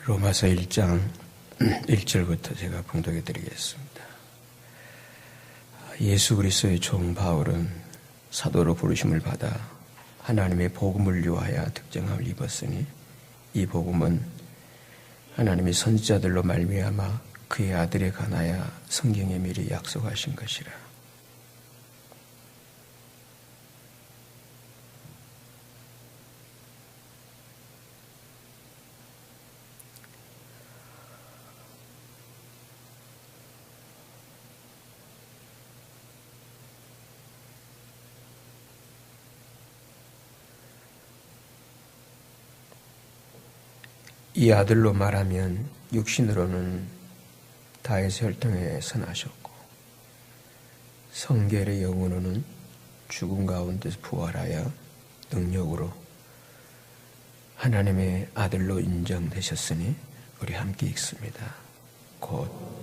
로마서 1장 1절부터 제가 봉독해 드리겠습니다. 예수 그리스도의 종 바울은 사도로 부르심을 받아 하나님의 복음을 위하여 특정함을 입었으니 이 복음은 하나님의 선지자들로 말미암아 그의 아들에 관하여 성경에 미리 약속하신 것이라. 이 아들로 말하면 육신으로는 다윗의 혈통에 선하셨고 성결의 영으로는 죽음 가운데서 부활하여 능력으로 하나님의 아들로 인정되셨으니 우리 함께 읽습니다. 곧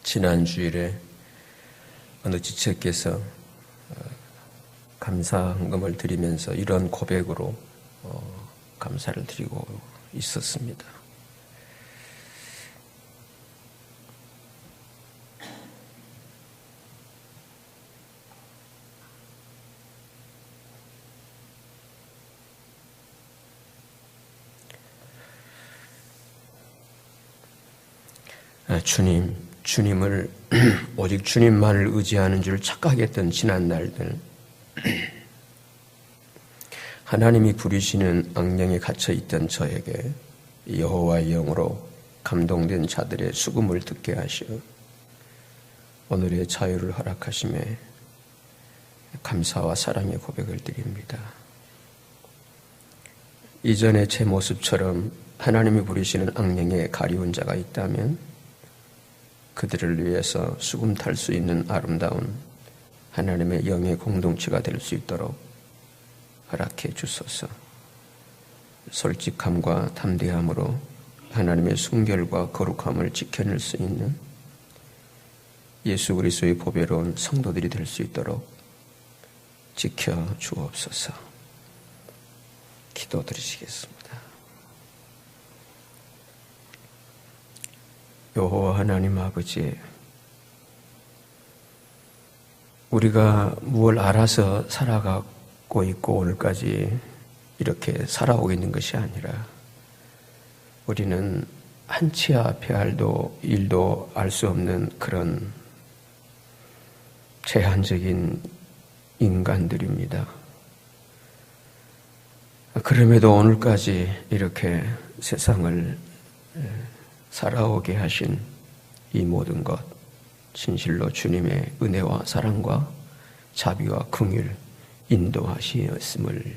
지난 주일에 어느 지체께서 감사헌금을 드리면서 이런 고백으로 감사를 드리고 있었습니다. 주님을 오직 주님만을 의지하는 줄 착각했던 지난 날들, 하나님이 부리시는 악령에 갇혀있던 저에게 여호와의 영으로 감동된 자들의 수금을 듣게 하시어 오늘의 자유를 허락하심에 감사와 사랑의 고백을 드립니다. 이전의 제 모습처럼 하나님이 부리시는 악령에 가리운 자가 있다면 그들을 위해서 수금 탈 수 있는 아름다운 하나님의 영의 공동체가 될 수 있도록 허락해 주소서. 솔직함과 담대함으로 하나님의 순결과 거룩함을 지켜낼 수 있는 예수 그리스도의 보배로운 성도들이 될 수 있도록 지켜 주옵소서. 기도드리시겠습니다. 여호와 하나님 아버지, 우리가 무엇을 알아서 살아가고 있고 오늘까지 이렇게 살아오고 있는 것이 아니라 우리는 한치 앞에 일도 알 수 없는 그런 제한적인 인간들입니다. 그럼에도 오늘까지 이렇게 세상을 살아오게 하신 이 모든 것, 진실로 주님의 은혜와 사랑과 자비와 긍휼 인도하시었음을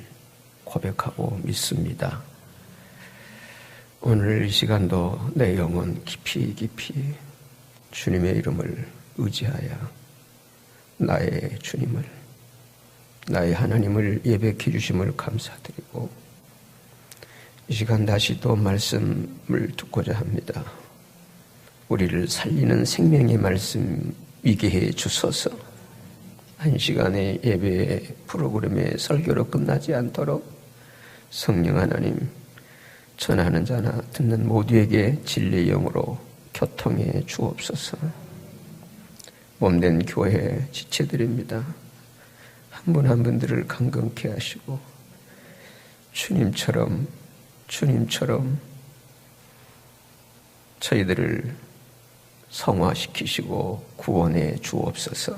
고백하고 믿습니다. 오늘 이 시간도 내 영혼 깊이 주님의 이름을 의지하여 나의 주님을, 나의 하나님을 예배해 주심을 감사드리고 이 시간 다시 또 말씀을 듣고자 합니다. 우리를 살리는 생명의 말씀 있게 해 주소서. 한 시간의 예배 프로그램의 설교로 끝나지 않도록 성령 하나님, 전하는 자나 듣는 모두에게 진리의 영으로 교통해 주옵소서. 몸된 교회 지체드립니다. 한 분 한 분들을 강건케 하시고 주님처럼 저희들을 성화시키시고 구원해 주옵소서.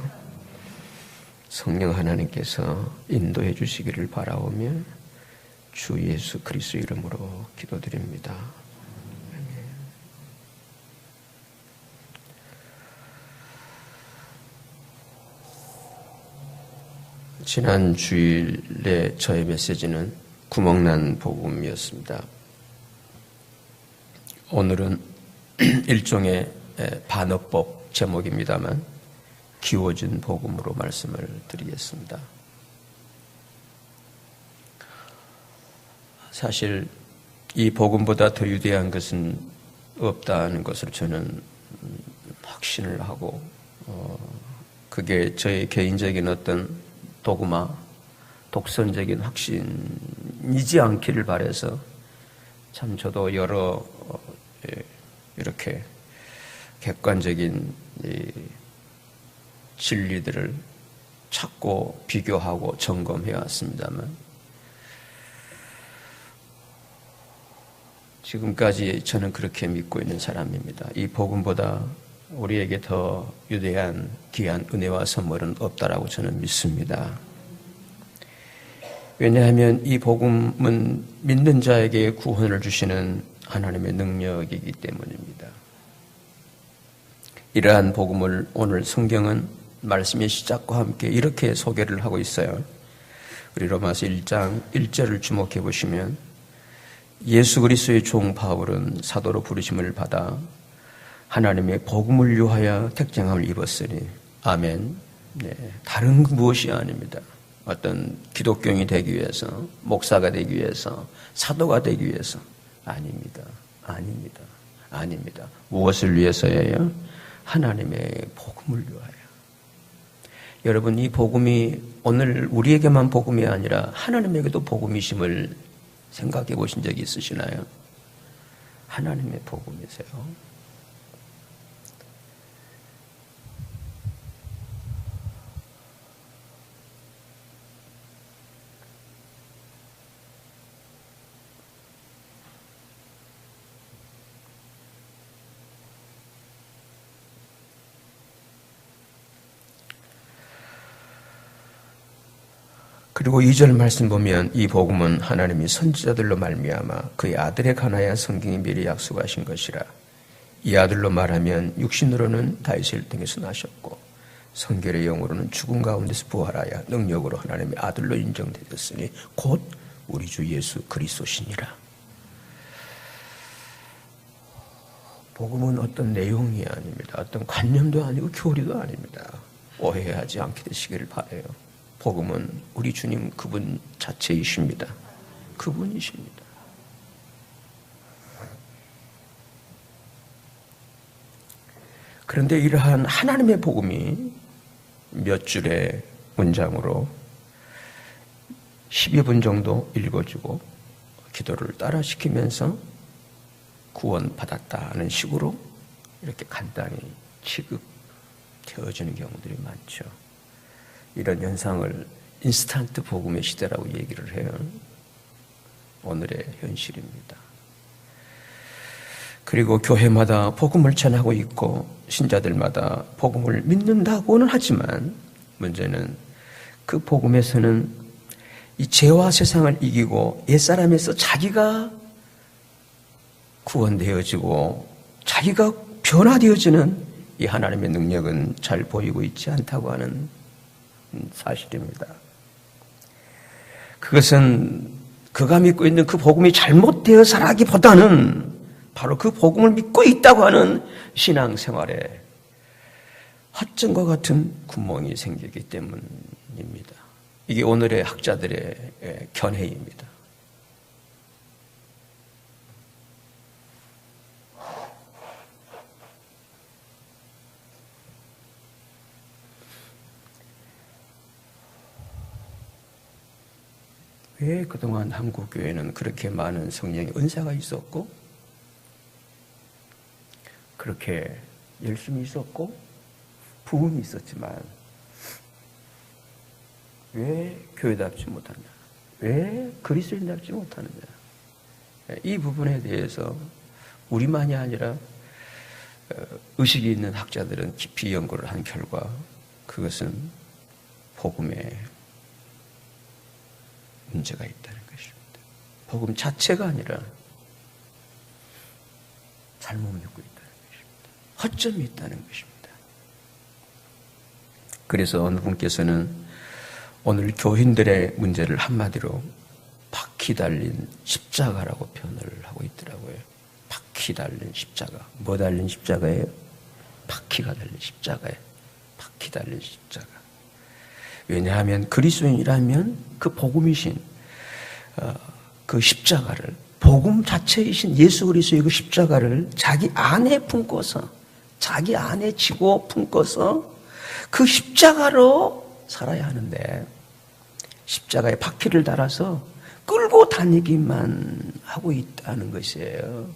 성령 하나님께서 인도해 주시기를 바라오며 주 예수 그리스도 이름으로 기도드립니다. 지난 주일에 저의 메시지는 구멍난 복음이었습니다. 오늘은 일종의 반어법 제목입니다만 기워진 복음으로 말씀을 드리겠습니다. 사실 이 복음보다 더 위대한 것은 없다는 것을 저는 확신을 하고 그게 저의 개인적인 어떤 도구마, 독선적인 확신이지 않기를 바라서 참 저도 여러 이렇게 객관적인 진리들을 찾고 비교하고 점검해 왔습니다만 지금까지 저는 그렇게 믿고 있는 사람입니다. 이 복음보다 우리에게 더 위대한 귀한 은혜와 선물은 없다라고 저는 믿습니다. 왜냐하면 이 복음은 믿는 자에게 구원을 주시는 하나님의 능력이기 때문입니다. 이러한 복음을 오늘 성경은 말씀의 시작과 함께 이렇게 소개를 하고 있어요. 우리 로마서 1장 1절을 주목해 보시면 예수 그리스도의 종 바울은 사도로 부르심을 받아 하나님의 복음을 위하여 택정함을 입었으니 아멘. 네, 다른 무엇이 아닙니다. 어떤 기독교인이 되기 위해서, 목사가 되기 위해서, 사도가 되기 위해서 아닙니다. 아닙니다. 아닙니다. 무엇을 위해서예요? 하나님의 복음을 위하여. 여러분, 이 복음이 오늘 우리에게만 복음이 아니라 하나님에게도 복음이심을 생각해 보신 적이 있으시나요? 하나님의 복음이세요. 그리고 2절 말씀 보면 이 복음은 하나님이 선지자들로 말미암아 그의 아들에 관하여 성경이 미리 약속하신 것이라. 이 아들로 말하면 육신으로는 다윗을 통해서 나셨고 성결의 영으로는 죽은 가운데서 부활하여 능력으로 하나님의 아들로 인정되었으니 곧 우리 주 예수 그리스도시니라. 복음은 어떤 내용이 아닙니다. 어떤 관념도 아니고 교리도 아닙니다. 오해하지 않게 되시기를 바라요. 복음은 우리 주님 그분 자체이십니다. 그분이십니다. 그런데 이러한 하나님의 복음이 몇 줄의 문장으로 12분 정도 읽어주고 기도를 따라 시키면서 구원받았다는 식으로 이렇게 간단히 취급되어지는 경우들이 많죠. 이런 현상을 인스턴트 복음의 시대라고 얘기를 해요. 오늘의 현실입니다. 그리고 교회마다 복음을 전하고 있고 신자들마다 복음을 믿는다고는 하지만 문제는 그 복음에서는 이 죄와 세상을 이기고 옛사람에서 자기가 구원되어지고 자기가 변화되어지는 이 하나님의 능력은 잘 보이고 있지 않다고 하는 사실입니다. 그것은 그가 믿고 있는 그 복음이 잘못되어서라기보다는 바로 그 복음을 믿고 있다고 하는 신앙생활에 허점과 같은 구멍이 생기기 때문입니다. 이게 오늘의 학자들의 견해입니다. 왜 그동안 한국교회는 그렇게 많은 성령의 은사가 있었고 그렇게 열심히 있었고 부흥이 있었지만 왜 교회답지 못하냐? 왜 그리스도인답지 못하느냐? 이 부분에 대해서 우리만이 아니라 의식이 있는 학자들은 깊이 연구를 한 결과 그것은 복음에 문제가 있다는 것입니다. 복음 자체가 아니라 잘못 믿고 있다는 것입니다. 허점이 있다는 것입니다. 그래서 어느 분께서는 오늘 교인들의 문제를 한마디로 바퀴 달린 십자가라고 표현을 하고 있더라고요. 바퀴 달린 십자가. 뭐 달린 십자가예요? 바퀴가 달린 십자가예요. 바퀴 달린 십자가. 왜냐하면 그리스도인이라면 그 복음이신 그 십자가를, 복음 자체이신 예수 그리스도의 그 십자가를 자기 안에 품고서, 자기 안에 지고 품고서 그 십자가로 살아야 하는데, 십자가에 바퀴를 달아서 끌고 다니기만 하고 있다는 것이에요.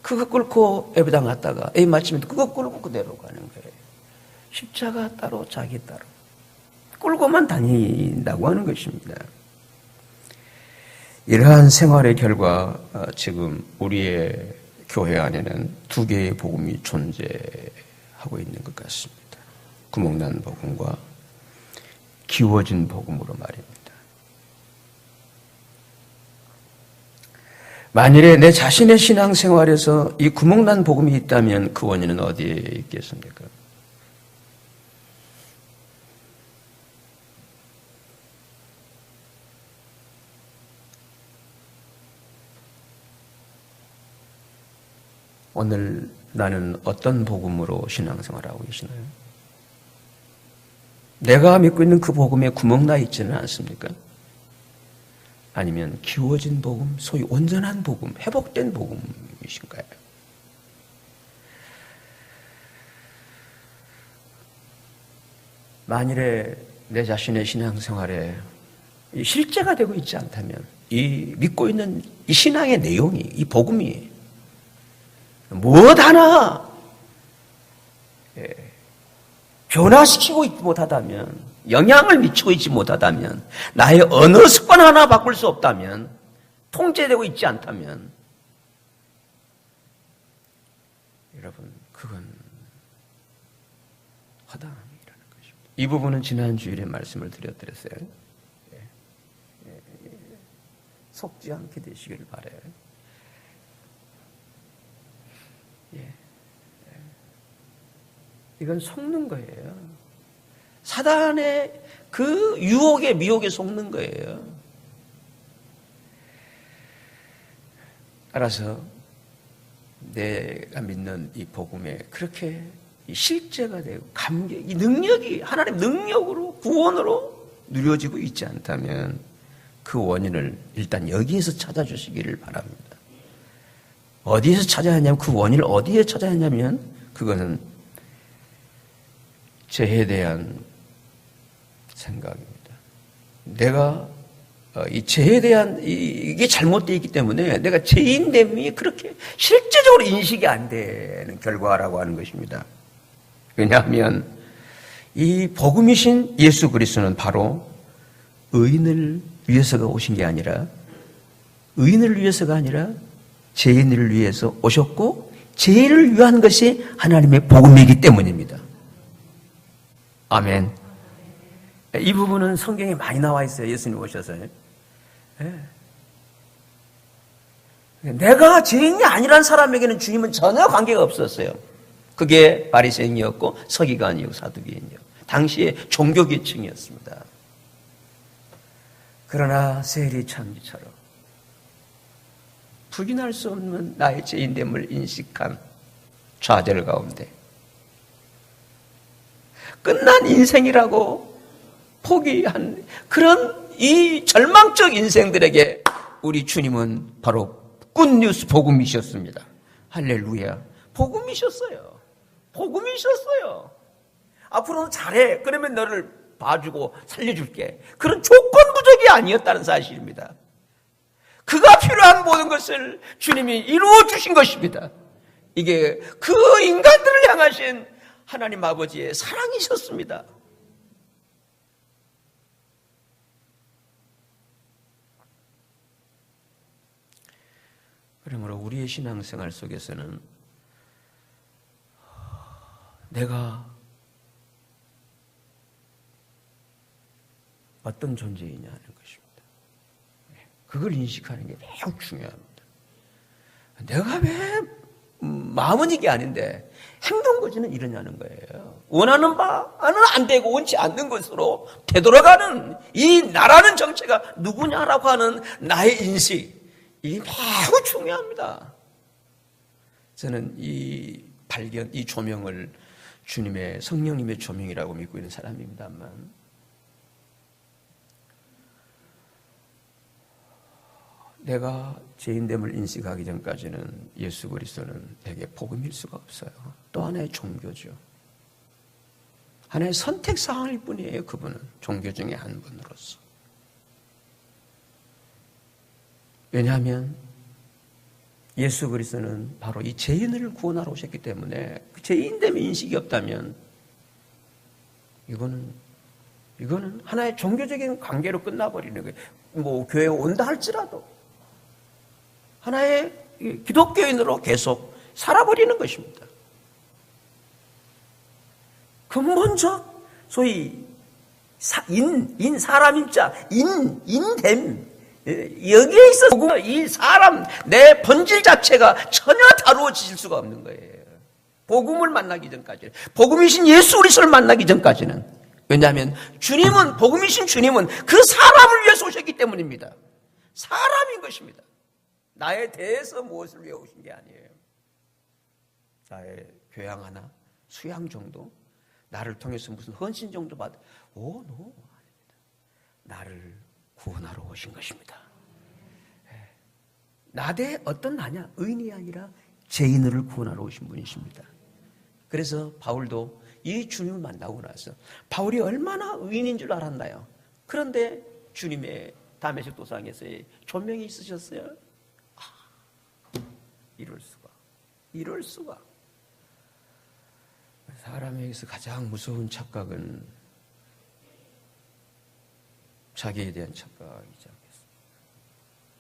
그거 끌고 예배당 갔다가 마침에 그거 끌고 그대로 가는 거예요. 십자가 따로 자기 따로 끌고만 다닌다고 하는 것입니다. 이러한 생활의 결과 지금 우리의 교회 안에는 두 개의 복음이 존재하고 있는 것 같습니다. 구멍난 복음과 기워진 복음으로 말입니다. 만일에 내 자신의 신앙생활에서 이 구멍난 복음이 있다면 그 원인은 어디에 있겠습니까? 오늘 나는 어떤 복음으로 신앙생활하고 계시나요? 내가 믿고 있는 그 복음에 구멍나 있지는 않습니까? 아니면 기워진 복음, 소위 온전한 복음, 회복된 복음이신가요? 만일에 내 자신의 신앙생활에 실제가 되고 있지 않다면, 이 믿고 있는 이 신앙의 내용이, 이 복음이 무엇 하나 변화시키고 있지 못하다면, 영향을 미치고 있지 못하다면, 나의 어느 습관 하나 바꿀 수 없다면, 통제되고 있지 않다면, 여러분, 그건 허당함이라는 것입니다. 이 부분은 지난 주일에 말씀을 드렸어요. 속지 않게 되시기를 바라요. 이건 속는 거예요. 사단의 그 유혹에, 미혹에 속는 거예요. 알아서 내가 믿는 이 복음에 그렇게 실제가 되고 이 능력이 하나님의 능력으로, 구원으로 누려지고 있지 않다면 그 원인을 일단 여기에서 찾아주시기를 바랍니다. 어디에서 찾아야 하냐면, 그 원인을 어디에 찾아야 하냐면, 그거는 죄에 대한 생각입니다. 내가 이 죄에 대한 이게 잘못되어 있기 때문에 내가 죄인됨이 그렇게 실제적으로 인식이 안 되는 결과라고 하는 것입니다. 왜냐하면 이 복음이신 예수 그리스도는 바로 의인을 위해서가 오신 게 아니라, 의인을 위해서가 아니라 죄인을 위해서 오셨고, 죄인을 위한 것이 하나님의 복음이기 때문입니다. 아멘. 이 부분은 성경에 많이 나와 있어요. 예수님 오셔서요. 내가 죄인이 아니란 사람에게는 주님은 전혀 관계가 없었어요. 그게 바리새인이었고 서기관이고 사두개인이었고 당시의 종교계층이었습니다. 그러나 세리 천지처럼 부인할 수 없는 나의 죄인됨을 인식한 좌절 가운데 끝난 인생이라고 포기한 그런 이 절망적 인생들에게 우리 주님은 바로 굿뉴스 복음이셨습니다. 할렐루야. 복음이셨어요. 복음이셨어요. 앞으로는 잘해. 그러면 너를 봐주고 살려줄게. 그런 조건부적이 아니었다는 사실입니다. 그가 필요한 모든 것을 주님이 이루어 주신 것입니다. 이게 그 인간들을 향하신 하나님 아버지의 사랑이셨습니다. 그러므로 우리의 신앙생활 속에서는 내가 어떤 존재이냐 하는 것입니다. 그걸 인식하는 게 매우 중요합니다. 내가 왜 마음은 이게 아닌데 행동거지는 이러냐는 거예요. 원하는 바는 안 되고 원치 않는 것으로 되돌아가는 이 나라는 정체가 누구냐라고 하는 나의 인식, 이게 매우 중요합니다. 저는 이 발견, 이 조명을 주님의 성령님의 조명이라고 믿고 있는 사람입니다만, 내가 죄인됨을 인식하기 전까지는 예수 그리스도는 내게 복음일 수가 없어요. 또 하나의 종교죠. 하나의 선택사항일 뿐이에요. 그분은 종교 중에 한 분으로서. 왜냐하면 예수 그리스도는 바로 이 죄인을 구원하러 오셨기 때문에 그 죄인됨의 인식이 없다면 이거는 하나의 종교적인 관계로 끝나버리는 거예요. 뭐 교회에 온다 할지라도 하나의 기독교인으로 계속 살아버리는 것입니다. 근본적 소위 사람인자 인됨 여기에 있어서 이 사람 내 본질 자체가 전혀 다루어질 수가 없는 거예요. 복음을 만나기 전까지, 복음이신 예수 그리스도를 만나기 전까지는. 왜냐하면 주님은, 복음이신 주님은 그 사람을 위해서 오셨기 때문입니다. 사람인 것입니다. 나에 대해서 무엇을 위해 오신 게 아니에요. 나의 교양 하나, 수양 정도, 나를 통해서 무슨 헌신 정도 받, 아닙니다. 나를 구원하러 오신 것입니다. 나대 어떤 나냐? 의인이 아니라 죄인을 구원하러 오신 분이십니다. 그래서 바울도 이 주님을 만나고 나서 바울이 얼마나 의인인 줄 알았나요? 그런데 주님의 다메섹 도상에서의 조명이 있으셨어요. 이럴 수가. 사람에게서 가장 무서운 착각은 자기에 대한 착각이지 않겠습니까?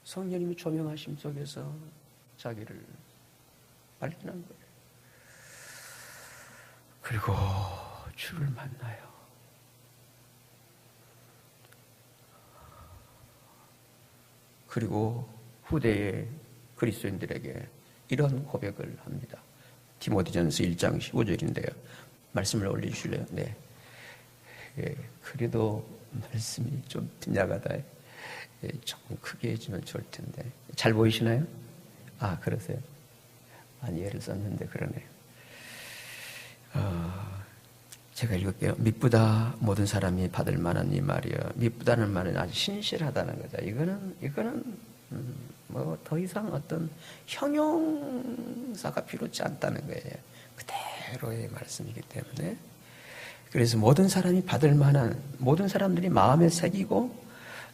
성령님이 조명하심 속에서 자기를 발견한 거예요. 그리고 주를 만나요. 그리고 후대의 그리스도인들에게 이런 고백을 합니다. 디모데전서 1장 15절인데요. 말씀을 올려주실래요? 네. 그래도 말씀이 좀 빗나가다 조금 크게 해주면 좋을 텐데. 잘 보이시나요? 그러세요? 예를 썼는데 그러네요. 제가 읽을게요. 미쁘다 모든 사람이 받을 만한 이 말이요. 미쁘다는 말은 아주 신실하다는 거죠. 이거는 뭐 더 이상 어떤 형용사가 필요치 않다는 거예요. 그대로의 말씀이기 때문에. 그래서 모든 사람이 받을 만한, 모든 사람들이 마음에 새기고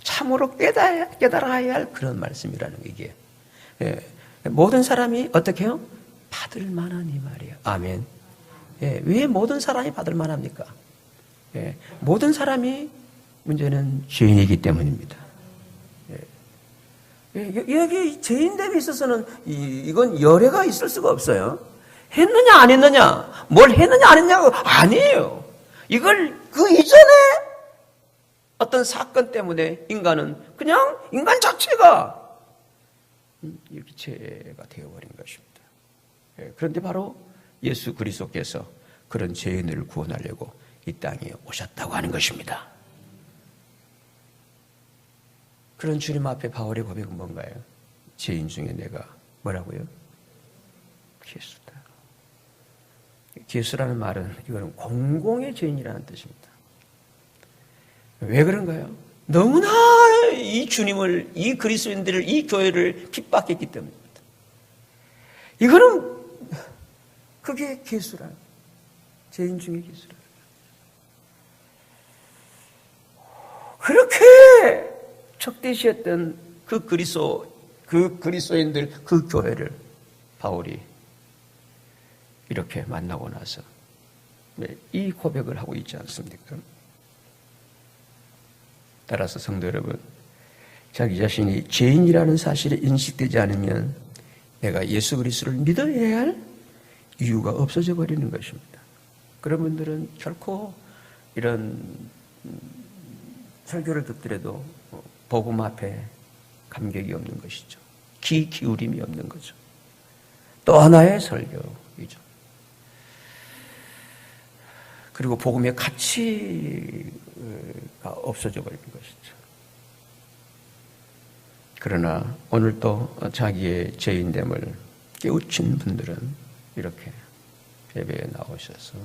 참으로 깨달아야 할 그런 말씀이라는 게 이게. 모든 사람이 어떻게 해요? 받을 만한 이 말이에요. 아멘. 왜 모든 사람이 받을 만합니까? 모든 사람이 문제는 죄인이기 때문입니다. 여기 죄인됨에 있어서는 이건 열애가 있을 수가 없어요. 했느냐 안 했느냐, 뭘 했느냐 안 했냐가 아니에요. 이걸 그 이전에 어떤 사건 때문에 인간은 그냥 인간 자체가 이렇게 죄가 되어버린 것입니다. 그런데 바로 예수 그리스도께서 그런 죄인을 구원하려고 이 땅에 오셨다고 하는 것입니다. 그런 주님 앞에 바울의 고백은 뭔가요? 죄인 중에 내가 뭐라고요? 괴수다. 괴수라는 말은 이거는 공공의 죄인이라는 뜻입니다. 왜 그런가요? 너무나 이 주님을, 이 그리스도인들을, 이 교회를 핍박했기 때문입니다. 이거는 그게 괴수라. 죄인 중에 괴수라. 그렇게 적대시했던 그 그리스도인들, 그 교회를 바울이 이렇게 만나고 나서 이 고백을 하고 있지 않습니까? 따라서 성도 여러분, 자기 자신이 죄인이라는 사실이 인식되지 않으면 내가 예수 그리스도를 믿어야 할 이유가 없어져 버리는 것입니다. 그런 분들은 결코 이런 설교를 듣더라도 복음 앞에 감격이 없는 것이죠. 귀 기울임이 없는 거죠. 또 하나의 설교이죠. 그리고 복음의 가치가 없어져 버리는 것이죠. 그러나 오늘 또 자기의 죄인됨을 깨우친 분들은 이렇게 예배에 나오셔서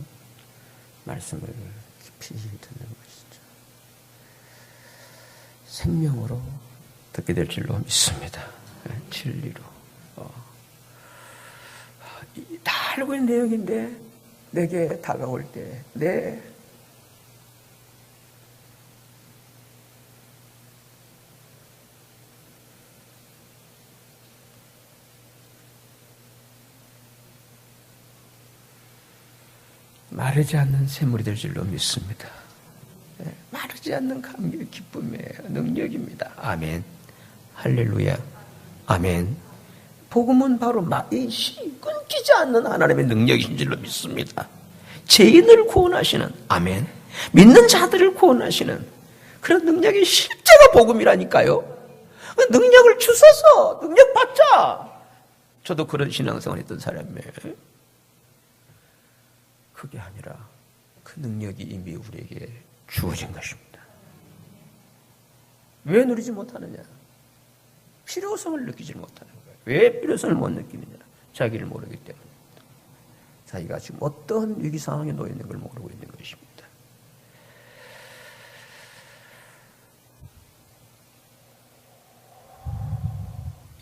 말씀을 깊이 듣는 것이죠. 생명으로 듣게 될 줄로 믿습니다. 진리로. 다 알고 있는 내용인데 내게 다가올 때 마르지 않는 샘물이 될 줄로 믿습니다. 마르지 않는 감격의 기쁨의 능력입니다. 아멘. 할렐루야. 아멘. 복음은 바로 끊기지 않는 하나님의 능력인 줄로 믿습니다. 죄인을 구원하시는, 아멘, 믿는 자들을 구원하시는 그런 능력이 실제가 복음이라니까요. 그 능력을 주셔서 능력 받자. 저도 그런 신앙생활 했던 사람이에요. 그게 아니라 그 능력이 이미 우리에게 주어진 것입니다. 왜 누리지 못하느냐? 필요성을 느끼지 못하는 거예요. 왜 필요성을 못 느끼느냐? 자기를 모르기 때문입니다. 자기가 지금 어떤 위기 상황에 놓여 있는 걸 모르고 있는 것입니다.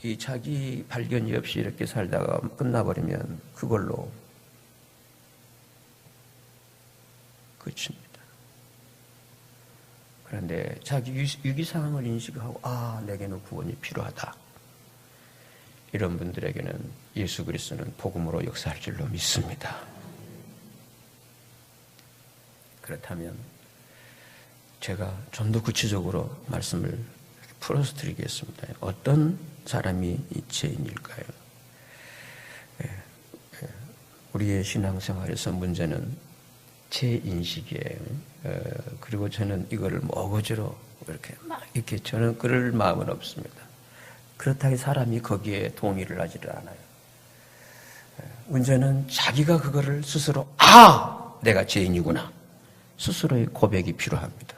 이 자기 발견이 없이 이렇게 살다가 끝나버리면 그걸로 끝입니다. 그런데 자기 위기 상황을 인식하고 내게는 구원이 필요하다. 이런 분들에게는 예수 그리스도는 복음으로 역사할 줄로 믿습니다. 그렇다면 제가 좀 더 구체적으로 말씀을 풀어서 드리겠습니다. 어떤 사람이 이 죄인일까요? 우리의 신앙생활에서 문제는 죄인식이에요. 그리고 저는 이거를 어거지로 이렇게 저는 그럴 마음은 없습니다. 그렇다고 사람이 거기에 동의를 하지를 않아요. 문제는 자기가 그거를 스스로 내가 죄인이구나. 스스로의 고백이 필요합니다.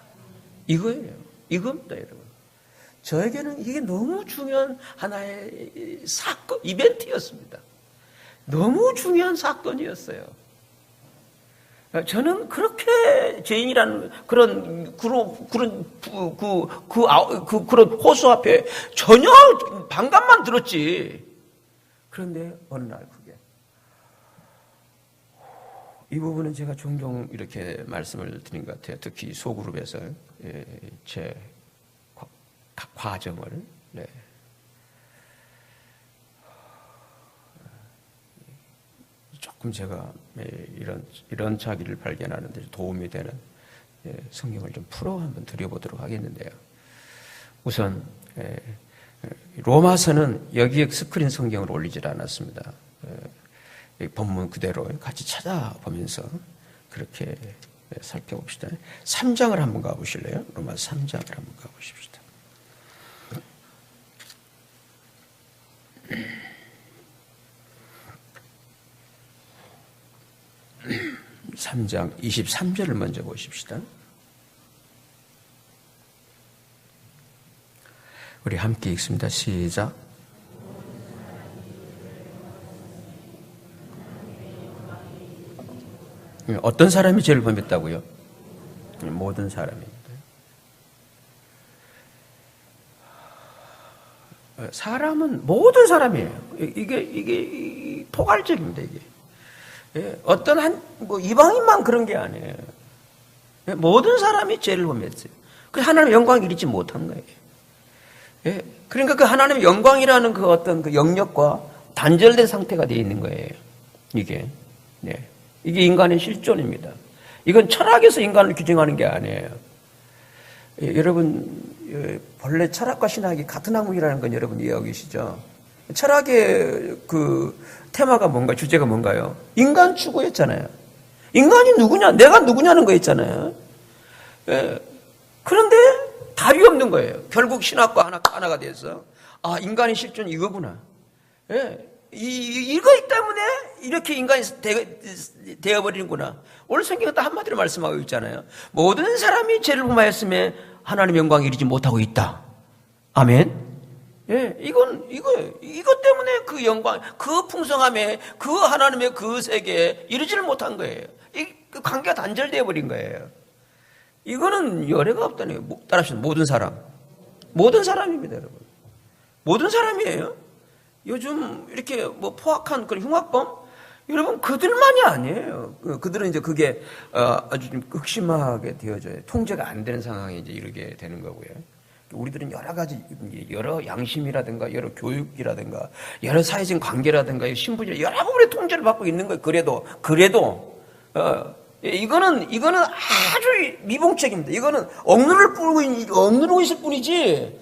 이거예요. 이겁니다, 여러분. 저에게는 이게 너무 중요한 하나의 사건, 이벤트였습니다. 너무 중요한 사건이었어요. 저는 그렇게 죄인이라는 그런 호수 앞에 전혀 반감만 들었지. 그런데 어느 날 그게 이 부분은 제가 종종 이렇게 말씀을 드린 것 같아요. 특히 소그룹에서 제 과정을 조금 제가 이런 자기를 발견하는 데 도움이 되는 성경을 좀 풀어 한번 드려보도록 하겠는데요. 우선 로마서는 여기에 스크린 성경을 올리질 않았습니다. 본문 그대로 같이 찾아보면서 그렇게 살펴봅시다. 3장을 한번 가보실래요? 로마서 3장을 한번 가보십시다. 3장 23절을 먼저 보십시다. 우리 함께 읽습니다. 시작. 어떤 사람이 죄를 범했다고요? 모든 사람입니다. 사람은 모든 사람이에요. 이게 포괄적입니다. 이게 어떤 이방인만 그런 게 아니에요. 모든 사람이 죄를 범했어요. 그래서 하나님의 영광을 이루지 못한 거예요. 그러니까 그 하나님의 영광이라는 그 어떤 그 영역과 단절된 상태가 되어 있는 거예요. 이게 인간의 실존입니다. 이건 철학에서 인간을 규정하는 게 아니에요. 여러분, 본래 철학과 신학이 같은 항목이라는 건 여러분 이해하고 계시죠? 철학의 그 테마가 뭔가, 주제가 뭔가요? 인간 추구였잖아요. 인간이 누구냐? 내가 누구냐는 거였잖아요. 그런데 답이 없는 거예요. 결국 신학과 하나가 돼서, 인간의 실존이 이거구나. 이거 때문에 이렇게 인간이 되어버리는구나. 오늘 성경은 딱 한마디로 말씀하고 있잖아요. 모든 사람이 죄를 범하였음에 하나님의 영광을 이루지 못하고 있다. 아멘. 이것 때문에 그 영광, 그 풍성함에, 그 하나님의 그 세계에 이루지를 못한 거예요. 그 관계가 단절되어 버린 거예요. 이거는 열애가 없다는 거예요. 따라서 모든 사람입니다, 여러분. 모든 사람이에요. 요즘 이렇게 뭐 포악한 그런 흉악범, 여러분 그들만이 아니에요. 그들은 이제 그게 아주 좀 극심하게 되어져요. 통제가 안 되는 상황에 이제 이르게 되는 거고요. 우리들은 여러 가지, 여러 양심이라든가, 여러 교육이라든가, 여러 사회적 관계라든가, 신분이 여러 부분의 통제를 받고 있는 거예요. 그래도, 이거는 아주 미봉책입니다. 이거는 억누르고 있을 뿐이지,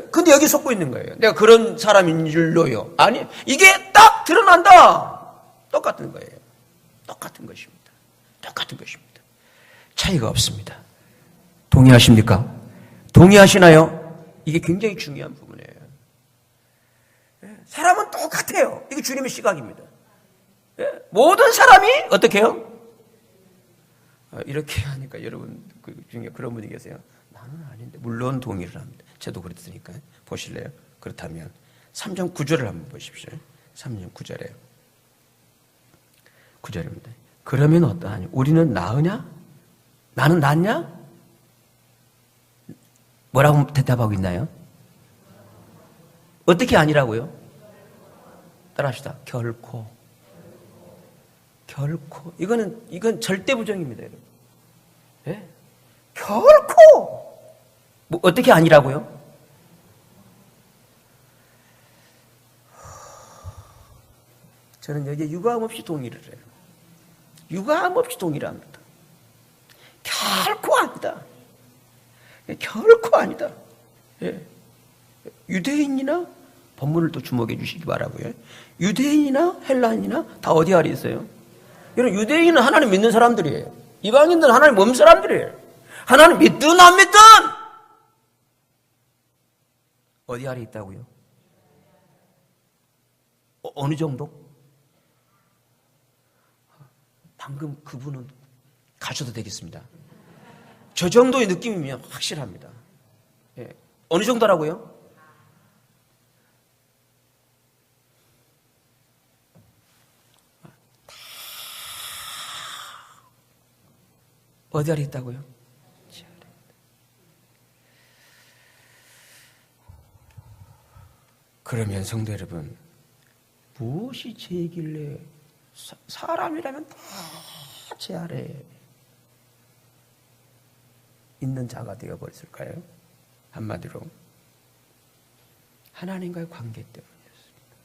근데 여기 속고 있는 거예요. 내가 그런 사람인 줄로요. 아니, 이게 딱 드러난다! 똑같은 거예요. 똑같은 것입니다. 똑같은 것입니다. 차이가 없습니다. 동의하십니까? 동의하시나요? 이게 굉장히 중요한 부분이에요. 사람은 똑같아요. 이게 주님의 시각입니다. 모든 사람이 어떻게 해요? 이렇게 하니까 여러분 그 중에 그런 분이 계세요. 나는 아닌데. 물론 동의를 합니다. 저도 그랬으니까. 보실래요? 그렇다면 3장 9절을 한번 보십시오. 3장 9절에요. 9절입니다. 그러면 어떠하냐? 우리는 나으냐? 나는 낫냐? 뭐라고 대답하고 있나요? 어떻게 아니라고요? 따라합시다. 결코. 이건 절대 부정입니다, 여러분. 예? 결코! 뭐 어떻게 아니라고요? 저는 여기에 유감함 없이 동의를 해요. 유감함 없이 동의를 합니다. 결코 아니다. 결코 아니다. 예. 유대인이나 본문을 또 주목해 주시기 바라고요. 유대인이나 헬라인이나 다 어디 아래 있어요? 여러분 유대인은 하나님 믿는 사람들이에요. 이방인들은 하나님 없는 사람들이에요. 하나님 믿든 안 믿든 어디 아래 있다고요? 어느 정도? 방금 그분은 가셔도 되겠습니다. 저 정도의 느낌이면 확실합니다. 예. 어느 정도라고요? 어디 아래 있다고요? 그러면 성도 여러분, 무엇이 죄이길래 사람이라면 다 제 아래에 있는 자가 되어버렸을까요? 한마디로 하나님과의 관계 때문이었습니다.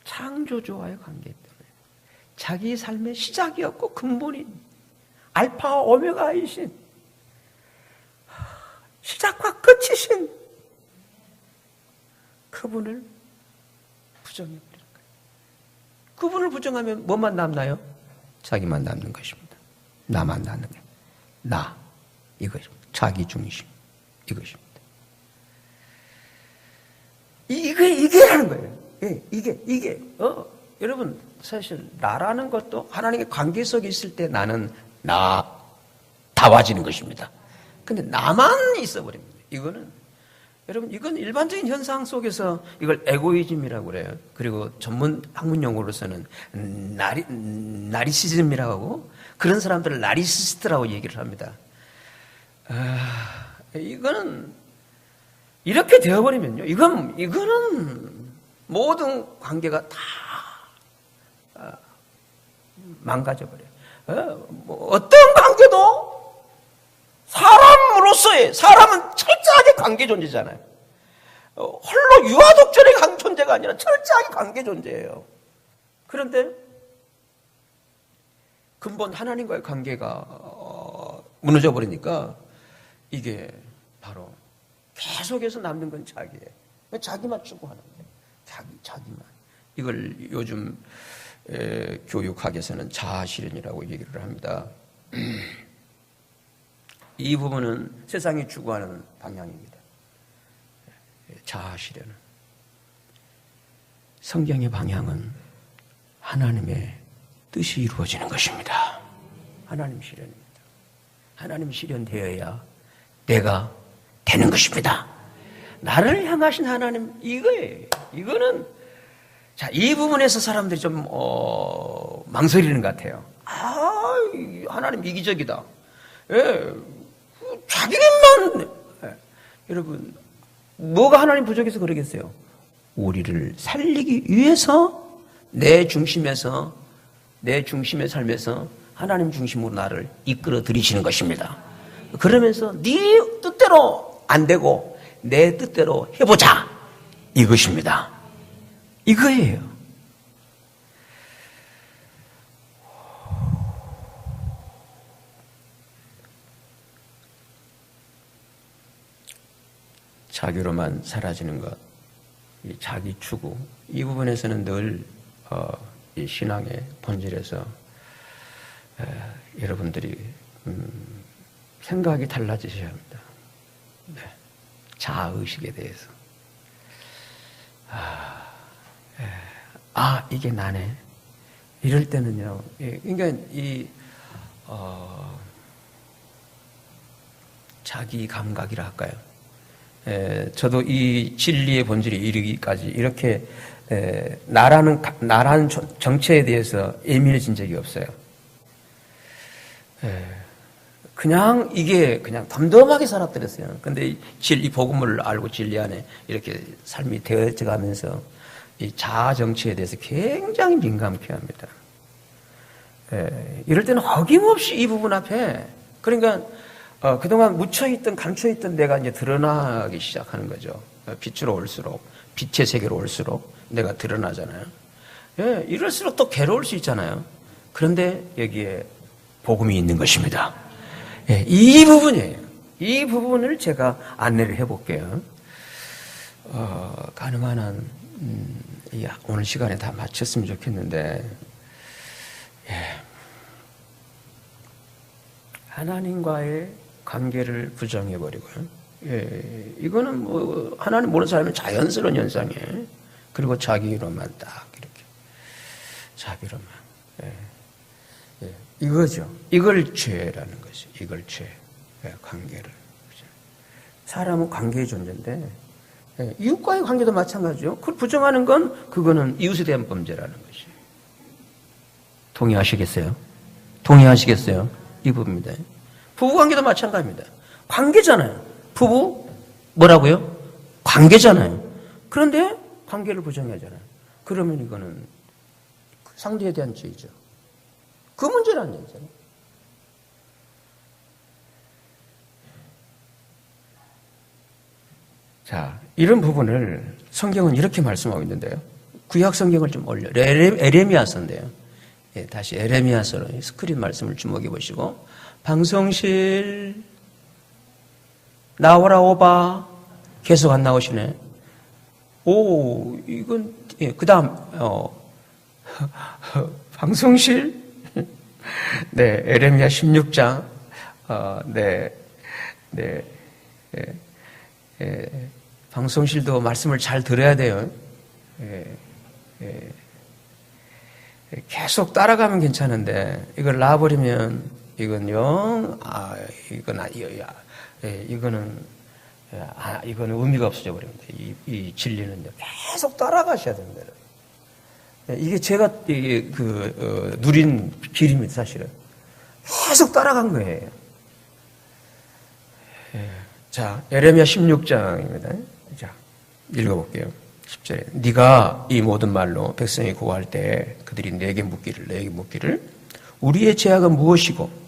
창조주와의 관계 때문에 자기 삶의 시작이었고 근본인 알파와 오메가이신 시작과 끝이신 그분을 부정해버리는 거예요. 그분을 부정하면 뭐만 남나요? 자기만 남는 것입니다. 나만 남는 거예요. 나. 이것입니다. 자기 중심. 이것입니다. 이게 하는 거예요. 예, 이게. 여러분, 사실, 나라는 것도 하나님의 관계 속에 있을 때 나는 다와지는 것입니다. 근데 나만 있어버립니다. 여러분, 이건 일반적인 현상 속에서 이걸 에고이즘이라고 그래요. 그리고 전문 학문 용어로서는 나리시즘이라고 하고 그런 사람들을 나리시스트라고 얘기를 합니다. 이거는 이렇게 되어버리면요. 이거는 모든 관계가 다 망가져버려요. 어떤 관계도 사람은 철저하게 관계 존재잖아요. 홀로 유아독존의 존재가 아니라 철저하게 관계 존재예요. 그런데 근본 하나님과의 관계가 무너져 버리니까 이게 바로 계속해서 남는 건 자기예요. 자기만 추구하는 거예요. 자기만. 이걸 요즘 교육학에서는 자아실현이라고 얘기를 합니다. 이 부분은 세상이 추구하는 방향입니다. 자아실현은. 성경의 방향은 하나님의 뜻이 이루어지는 것입니다. 하나님 실현입니다. 하나님 실현되어야 내가 되는 것입니다. 나를 향하신 하나님, 이거예요. 이거는, 자, 이 부분에서 사람들이 좀, 망설이는 것 같아요. 하나님 이기적이다. 예, 자기만, 여러분, 뭐가 하나님 부족해서 그러겠어요? 우리를 살리기 위해서 내 중심의 삶에서 하나님 중심으로 나를 이끌어 들이시는 것입니다. 그러면서 네 뜻대로 안 되고 내 뜻대로 해보자, 이것입니다. 이거예요. 자기로만 사라지는 것, 이 자기 추구, 이 부분에서는 늘 이 신앙의 본질에서 여러분들이 생각이 달라지셔야 합니다. 네. 자아의식에 대해서. 이게 나네. 이럴 때는요. 그러니까 자기 감각이라 할까요? 저도 이 진리의 본질에 이르기까지 이렇게 나라는 정체에 대해서 예민해진 적이 없어요. 그냥 이게 그냥 덤덤하게 살았더랬어요. 근데 이 복음을 알고 진리 안에 이렇게 삶이 되어져 가면서 이 자아 정체에 대해서 굉장히 민감케 합니다. 이럴 때는 어김없이 이 부분 앞에, 그러니까 그동안 묻혀있던, 감춰있던 내가 이제 드러나기 시작하는 거죠. 빛으로 올수록, 빛의 세계로 올수록 내가 드러나잖아요. 이럴수록 또 괴로울 수 있잖아요. 그런데 여기에 복음이 있는 것입니다. 이 부분이에요. 이 부분을 제가 안내를 해볼게요. 가능한 한 오늘 시간에 다 마쳤으면 좋겠는데, 하나님과의 관계를 부정해버리고요. 이거는 뭐 하나님 모르는 사람은 자연스러운 현상이에요. 그리고 자기로만 딱 이렇게 자기로만. 이거죠. 이걸 죄라는 것이. 이걸 죄. 관계를. 사람은 관계의 존재인데, 이웃과의 관계도 마찬가지죠. 그걸 부정하는 건 그거는 이웃에 대한 범죄라는 것이. 동의하시겠어요? 동의하시겠어요? 이 부분입니다. 부부관계도 마찬가지입니다. 관계잖아요. 부부 뭐라고요? 관계잖아요. 그런데 관계를 부정하잖아요. 그러면 이거는 상대에 대한 죄이죠. 그 문제라는 얘기잖아요. 자, 이런 부분을 성경은 이렇게 말씀하고 있는데요. 구약 성경을 좀 올려. 에레미야서인데요. 다시 에레미야서로 스크린 말씀을 주목해 보시고, 방송실 나오라 오바 계속 안 나오시네. 이건 그 다음 방송실 네, 에레미야 16장 방송실도 말씀을 잘 들어야 돼요. 계속 따라가면 괜찮은데 이걸 놔버리면 이건 이거는 의미가 없어져 버립니다. 이 진리는요, 계속 따라가셔야 됩니다. 이게 제가 누린 길입니다, 사실은. 계속 따라간 거예요. 자, 에레미야 16장입니다. 자, 읽어볼게요. 10절에. 네가 이 모든 말로 백성이 구할 때 그들이 내게 묻기를 우리의 죄악은 무엇이고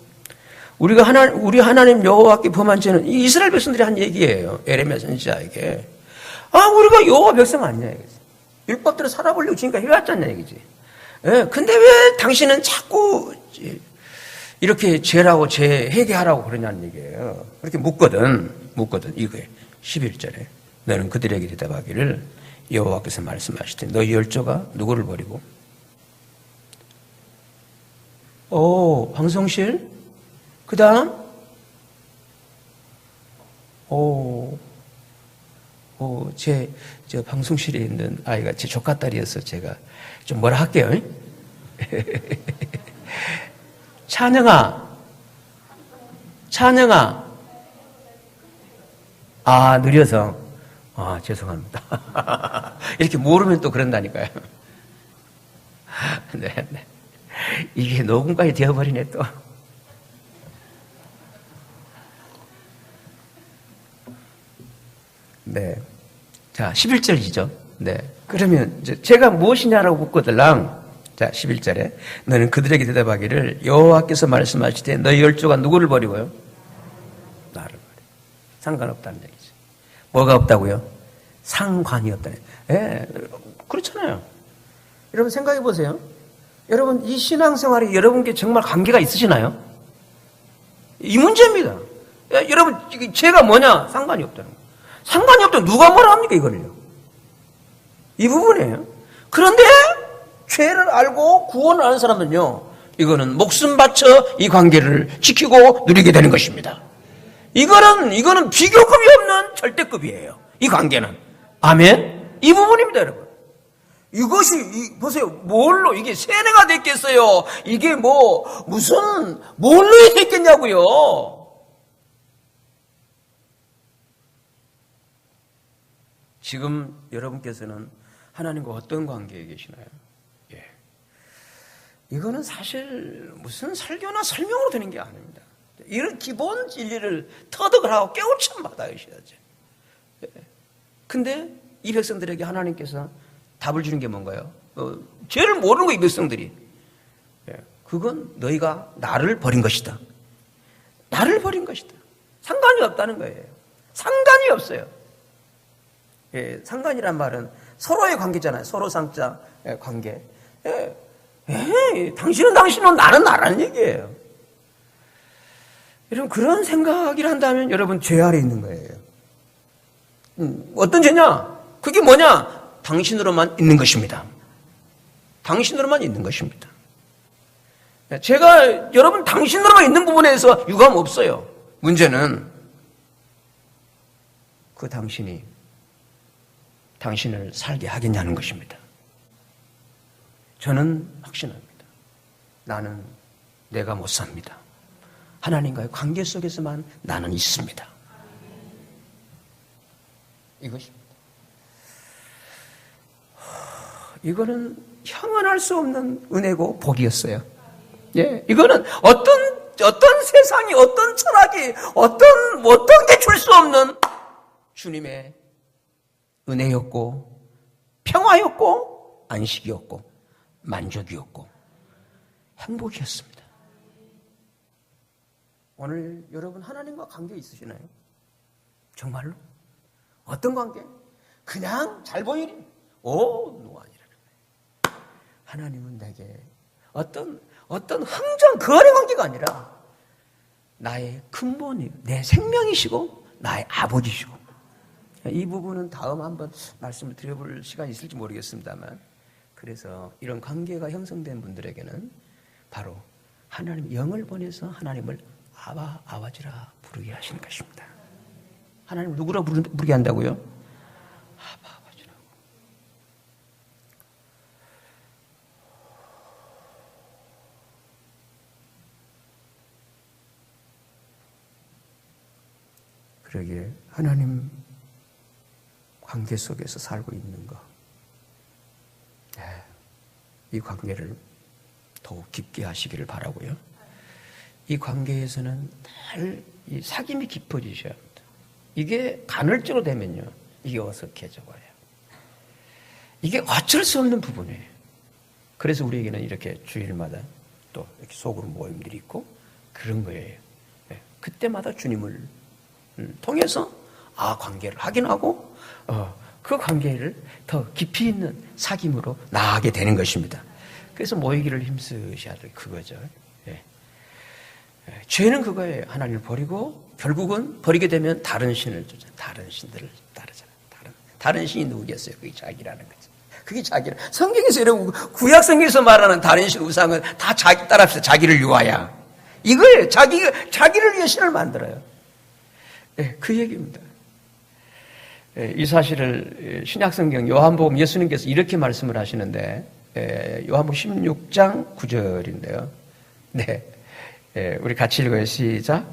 우리 하나님 여호와께 범한 죄는 이 이스라엘 백성들이 한 얘기예요. 에레미야 선지자에게. 우리가 여호와 백성 아니냐 이거지. 율법대로 살아보려고 지금까지 해왔잖냐 이거지. 근데 왜 당신은 자꾸 이렇게 죄라고 죄 회개하라고 그러냐는 얘기예요. 그렇게 묻거든 이거에 11절에 너는 그들에게 대답하기를 여호와께서 말씀하시되 너희 열조가 누구를 버리고 방송실 그 다음 저 방송실에 있는 아이가 제 조카딸이어서 제가 좀 뭐라 할게요. 찬영아 느려서 죄송합니다. 이렇게 모르면 또 그런다니까요. 네. 이게 녹음까지 되어버리네 또. 네. 자, 11절이죠. 네. 그러면 제가 무엇이냐라고 묻거들랑, 자, 11절에 너는 그들에게 대답하기를 여호와께서 말씀하시되 너희 열조가 누구를 버리고요? 나를 버려. 상관없다는 얘기죠. 뭐가 없다고요? 상관이 없다는 얘기죠. 예, 그렇잖아요. 여러분 생각해 보세요. 여러분 이 신앙생활이 여러분께 정말 관계가 있으시나요? 이 문제입니다. 여러분 죄가 뭐냐? 상관이 없다는 거예요. 상관이 없다면 누가 뭐라 합니까 이거를요? 이 부분이에요. 그런데 죄를 알고 구원을 아는 사람은요, 이거는 목숨 바쳐 이 관계를 지키고 누리게 되는 것입니다. 이거는 비교급이 없는 절대급이에요. 이 관계는. 아멘? 이 부분입니다, 여러분. 이것이, 보세요. 뭘로, 이게 세뇌가 됐겠어요? 이게 뭘로 됐겠냐고요? 지금 여러분께서는 하나님과 어떤 관계에 계시나요? 예. 이거는 사실 무슨 설교나 설명으로 되는 게 아닙니다. 이런 기본 진리를 터득을 하고 깨우침 받아야셔야죠. 예. 근데 이 백성들에게 하나님께서 답을 주는 게 뭔가요? 죄를 모르는 거예요, 이 백성들이. 예. 그건 너희가 나를 버린 것이다. 나를 버린 것이다. 상관이 없다는 거예요. 상관이 없어요. 예, 상관이란 말은 서로의 관계잖아요. 서로 상자 관계. 당신은 당신은 나는 나라는 얘기예요. 여러분 그런 생각을 한다면 여러분 죄 아래 있는 거예요. 어떤 죄냐? 그게 뭐냐? 당신으로만 있는 것입니다. 당신으로만 있는 것입니다. 제가 여러분 당신으로만 있는 부분에서 유감 없어요. 문제는 그 당신이 당신을 살게 하겠냐는 것입니다. 저는 확신합니다. 나는 내가 못 삽니다. 하나님과의 관계 속에서만 나는 있습니다. 이것입니다. 이거는 형언할 수 없는 은혜고 복이었어요. 예, 이거는 어떤 세상이, 어떤 철학이, 어떤 게 줄 수 없는 주님의 은혜였고, 평화였고, 안식이었고, 만족이었고, 행복이었습니다. 오늘 여러분 하나님과 관계 있으시나요? 정말로? 어떤 관계? 그냥 잘 보이니? 누가 아니라는 거예요. 하나님은 내게 어떤 흥정, 거래 관계가 아니라 나의 근본이에요. 내 생명이시고, 나의 아버지시고. 이 부분은 다음 한번 말씀을 드려볼 시간이 있을지 모르겠습니다만, 그래서 이런 관계가 형성된 분들에게는 바로 하나님 영을 보내서 하나님을 아바, 아버지라 부르게 하시는 것입니다. 하나님 누구라 부르게 한다고요? 아바, 아버지라고. 그러기에 하나님 관계 속에서 살고 있는 것, 이 관계를 더욱 깊게 하시기를 바라고요. 이 관계에서는 늘 이 사귐이 깊어지셔야 합니다. 이게 간헐적으로 되면요, 이게 어색해져 버려요. 이게 어쩔 수 없는 부분이에요. 그래서 우리에게는 이렇게 주일마다 또 이렇게 소그룹 모임들이 있고 그런 거예요. 그때마다 주님을 통해서 관계를 확인하고 그 관계를 더 깊이 있는 사귐으로 나아가게 되는 것입니다. 그래서 모이기를 힘쓰셔야 될 그거죠. 죄는 그거예요. 하나님을 버리고 결국은 버리게 되면 다른 신을 주잖아요. 다른 신들을 따르잖아요. 다른 신이 누구겠어요? 그게 자기라는 거죠. 그게 자기라. 성경에서 여러분 구약 성경에서 말하는 다른 신 우상은 다 자기 따라서 자기를 위하여. 이거예요. 자기를 위해 신을 만들어요. 그 얘기입니다. 이 사실을 신약성경 요한복음 예수님께서 이렇게 말씀을 하시는데, 요한복음 16장 9절인데요. 네, 우리 같이 읽어요. 시작.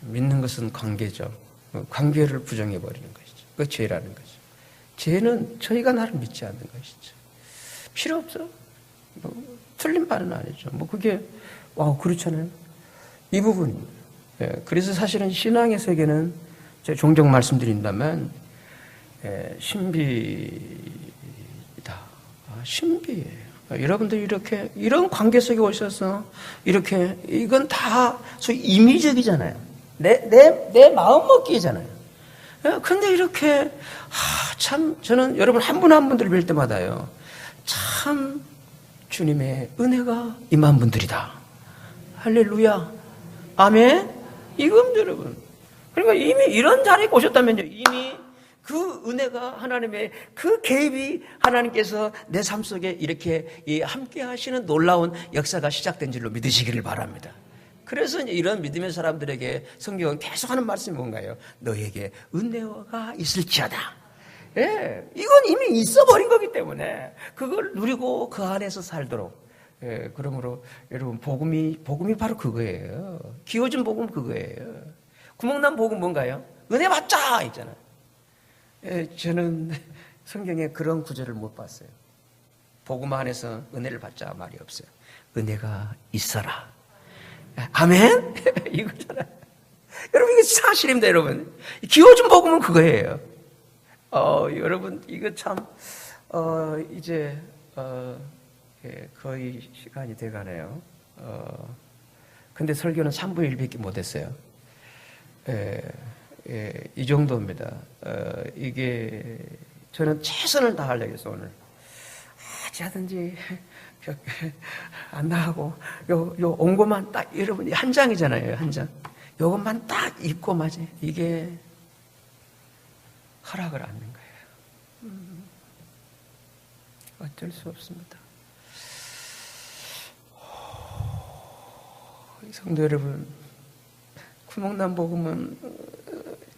믿는 것은 관계죠. 관계를 부정해버리는 것이죠. 그게 죄라는 거죠. 죄는 저희가 나를 믿지 않는 것이죠. 필요 없어. 틀린 말은 아니죠. 그게 그렇잖아요. 이 부분입니다. 그래서 사실은 신앙의 세계는 제가 종종 말씀드린다면 신비다. 신비예요. 여러분들이 이런 관계 속에 오셔서 이건 다 소위 임의적이잖아요. 내 마음 먹기잖아요. 근데 참 저는 여러분 한 분 한 분들을 뵐 때마다요. 참 주님의 은혜가 임한 분들이다. 할렐루야. 아멘. 이겁니다, 여러분. 그러니까 이미 이런 자리에 오셨다면요. 이미 그 은혜가 하나님의 그 개입이 하나님께서 내 삶 속에 이렇게 함께 하시는 놀라운 역사가 시작된 줄로 믿으시기를 바랍니다. 그래서 이제 이런 믿음의 사람들에게 성경은 계속하는 말씀이 뭔가요? 너에게 은혜가 있을지어다. 이건 이미 있어버린 거기 때문에 그걸 누리고 그 안에서 살도록. 그러므로 여러분 복음이 바로 그거예요. 기워진 복음 그거예요. 구멍난 복음 뭔가요? 은혜 받자 있잖아요. 저는 성경에 그런 구절을 못 봤어요. 복음 안에서 은혜를 받자 말이 없어요. 은혜가 있어라. 아멘? 이거잖아요. 여러분 이게 사실입니다, 여러분. 기워진 복음은 그거예요. 여러분 이거 참 이제 거의 시간이 돼가네요. 근데 설교는 3분의 1밖에 못했어요. 이 정도입니다. 이게 저는 최선을 다하려고 해서 오늘 어찌하든지 안 나가고 요 옹고만 딱 여러분 한 장이잖아요. 한 장. 요것만 딱 입고 맞아. 이게 허락을 않는 거예요. 어쩔 수 없습니다. 성도 여러분, 구멍난 복음은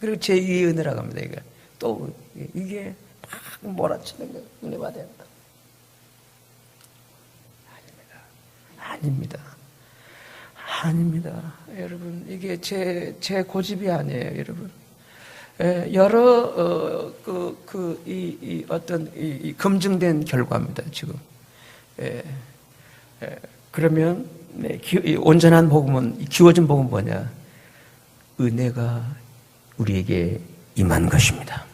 그리고 제2의 은혜라고 합니다. 이게 또 이게 막 몰아치는 거예요. 은혜 받아야 한다. 아닙니다. 여러분 이게 제 고집이 아니에요, 여러분. 여러 어떤 검증된 결과입니다, 지금. 그러면 온전한 복음은 기워진 복음은 뭐냐? 은혜가 우리에게 임한 것입니다.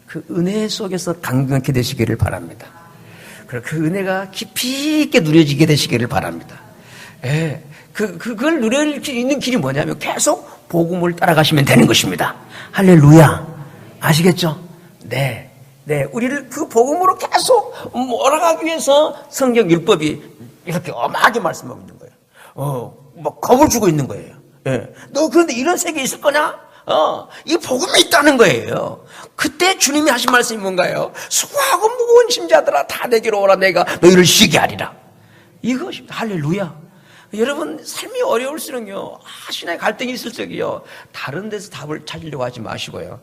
그 은혜 속에서 강건하게 되시기를 바랍니다. 그 은혜가 깊이 있게 누려지게 되시기를 바랍니다. 그걸 누릴 수 있는 길이 뭐냐면 계속 복음을 따라가시면 되는 것입니다. 할렐루야. 아시겠죠? 네. 우리를 그 복음으로 계속 몰아가기 위해서 성경 율법이 이렇게 엄하게 말씀하고 있는 거예요. 겁을 주고 있는 거예요. 너 그런데 이런 세계에 있을 거냐? 이 복음이 있다는 거예요. 그때 주님이 하신 말씀이 뭔가요? 수고하고 무거운 짐자들아 다 내게로 오라 내가 너희를 쉬게 하리라. 이것입니다. 할렐루야. 여러분 삶이 어려울수록요 신앙의 갈등이 있을 적이요 다른 데서 답을 찾으려고 하지 마시고요